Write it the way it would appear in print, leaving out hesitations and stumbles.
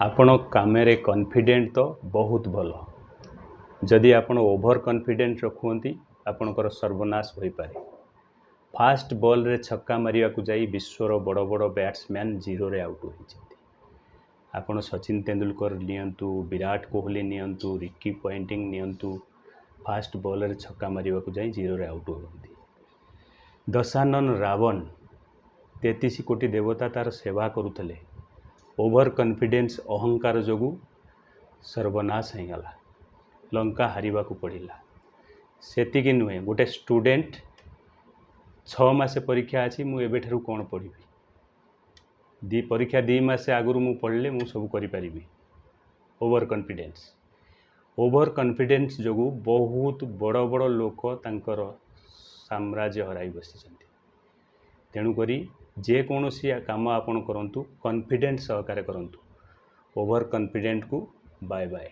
आपण कामेरे कॉन्फिडेंट तो बहुत भल जदि आपण ओभर कॉन्फिडेंट रखुंती आपणकर सर्वनाश हो पारे। फास्ट बॉल रे छक्का मारिया को जाई विश्वर बड़ बड़ बैट्समैन जीरो रे आउट होती। आपण सचिन तेंदुलकर नियंतु, विराट कोहली नियंतु, रिकी पॉइंटिंग नियंतु, फास्ट बॉल रे छक्का मारिया को जाई जीरो रे आउट होती। दशानन रावण 33 कोटी देवता तार सेवा करुले, ओभर कॉन्फिडेंस अहंकार जोगु सर्वनाश हो गला, लंका हारिबा को पड़िला। सेतिकी नुहे गोटे स्टूडेंट 6 मास परीक्षा अच्छी मुझे कौन पढ़ी परीक्षा 2 मास आगु मु पढ़ले मु सब करि। ओभर कॉन्फिडेंस जोगु बहुत बड़ बड़ लोक तांकर साम्राज्य हराई बसी। तेणुक जेकोसी काम आपण करंतु कॉन्फिडेंस सहकारे करंतु। ओभर कॉन्फिडेंट को बाय बाय।